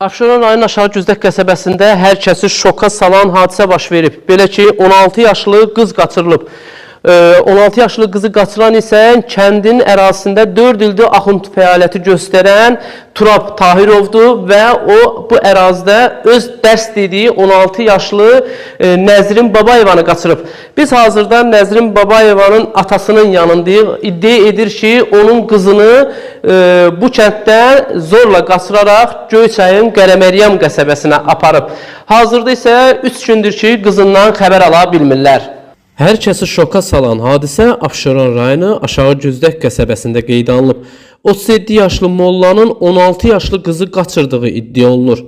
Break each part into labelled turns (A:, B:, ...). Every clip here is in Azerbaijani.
A: Abşeron rayonunun Aşağı Güzdək qəsəbəsində hər kəsi şoka salan hadisə baş verib. Belə ki, 16 yaşlı qız qaçırılıb. 16 yaşlı qızı qaçıran isə kəndin ərazisində 4 ildir axund fəaliyyəti göstərən Turab Tahirovdur və o bu ərazidə öz dərs dediyi 16 yaşlı Nəzrin Babayevanı qaçırıb. Biz hazırda Nəzrin Babayevanın atasının yanındayıq. İddia edir ki, onun qızını bu kənddə zorla qaçıraraq Göyçayın Qərəməryəm qəsəbəsinə aparıb. Hazırda isə 3 gündür ki, qızından xəbər ala bilmirlər. Hər kəsi şoka salan hadisə Abşeron rayonu Aşağı Güzdək qəsəbəsində qeydə alınıb. 37 yaşlı mollanın 16 yaşlı qızı qaçırdığı iddia olunur.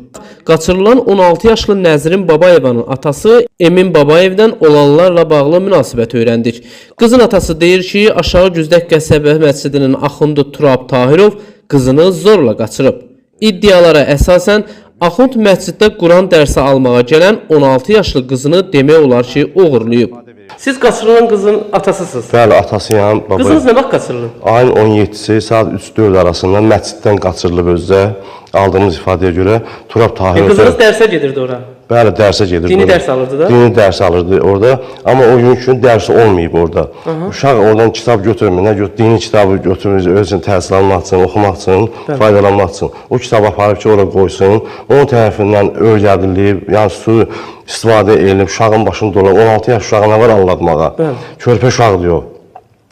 A: Qaçırılan 16 yaşlı Nəzrin Babayevanın atası Emin Babayevdən olanlarla bağlı münasibət öyrəndik. Qızın atası deyir ki, Aşağı Güzdək qəsəbə məscidinin axundu Turab Tahirov qızını zorla qaçırıb. İddialara əsasən axund məsciddə Quran dərsi almağa gələn 16 yaşlı qızını demək olar ki, uğurlayıb. Siz qaçırılan qızın atasısınız.
B: Bəli, atasıyam.
A: Qızınız nə vaxt qaçırılıb?
B: Ayın 17-si saat 3-4 arasında məsciddən qaçırılıb özdə. Aldığımız ifadəyə görə Turab Tahirov.
A: Qızınız dərsə gedirdi ora?
B: Bəli, dərsə gedirdi.
A: Dini dərs alırdı da?
B: Dini dərs alırdı orada. Amma o gün üçün dərsi olmayıb orada. Uşaq oradan kitab götürmür. Nə götürür? Dini kitabı götürmür. Özünü təhsil almaq üçün, oxumaq üçün, faydalanmaq üçün. O kitabı aparıb ki, ora qoysun. Onun tərəfindən öyrədilib, yəni su istifadə edilib, uşağın başını dolar. 16 yaş uşağı nə var anlatmağa? Körpə uşaq diyor.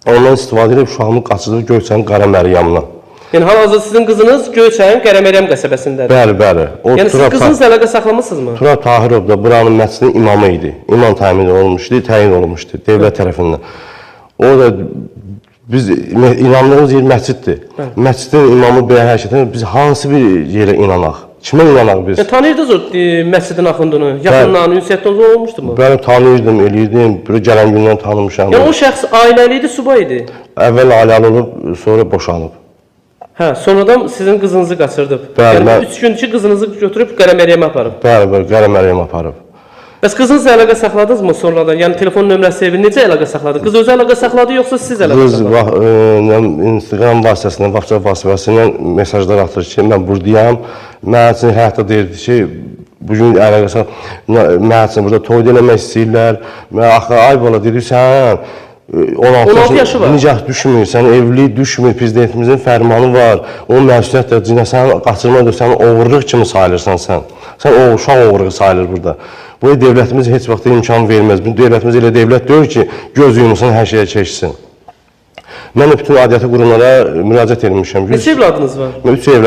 B: Ondan istifadə edib uşağımı qaçırdı Göyçayın Qərəməryəminə.
A: Yəni hal-hazırda sizin qızınız Göyçayın Qərəməryəm qəsəbəsindədir.
B: Bəli, bəli.
A: Yəni siz qızınızla əlaqə saxlamısınızmı?
B: Turab Tahirov da buranın məscidin imamı idi. İmam təyin olunmuşdu dövlət tərəfindən. Orada biz inandığımız yer məsciddir. Məscidin imamı belə hərəkətə biz hansı bir yerə inanaq? Kimə inanaq biz?
A: Tanıyırdınız o məscidin axundunu? Yaxından, ünsiyyətiniz olmuşdumu?
B: Bəli, tanıyırdım, eləyirdim. Bir gələn gündən tanımışam.
A: Yəni o şəxs ailəli idi, subay idi?
B: Əvvəl ailəli olub, sonra boşanıb.
A: Hə, sonradan sizin qızınızı qaçırdıb.
B: Bəli,
A: yəni 3 gün ki, qızınızı götürüb Qərəməryəmə aparıb.
B: Bəli, Qərəməryəmə aparıb.
A: Bəs qızınızla əlaqə saxladınız mı sonradan? Yəni telefon nömrəsi evi necə əlaqə saxladı? Qız özü əlaqə saxladı yoxsa siz əlaqə saxladınız?
B: Qız Instagram vasitəsilə, WhatsApp vasitəsilə mesajlar atır ki, mən buradayam. Mən üçün həyatda deyirdi ki, bugün əlaqə saxladı. Mən üçün burada toy eləmək istəyirlər. Mən axı ay bala deyirsən, 16 yaşı var. Nicah düşmürsən, evlilik düşmür, prezidentimizin fərmanı var. Onun məsuliyyətlə cinəsən qaçırma edir, sən oğurluq kimi sayılırsan sən. Sən o uşaq oğurluğu sayılır burada. Bu devlətimiz heç vaxt imkan verməz. Bu devlətimiz elə devlət deyil ki, göz yumulsun, hər şeyə keçsin. Mən bütün aidiyyatı qurumlara müraciət etmişəm.
A: Neçə evladınız var?
B: 3 evladım.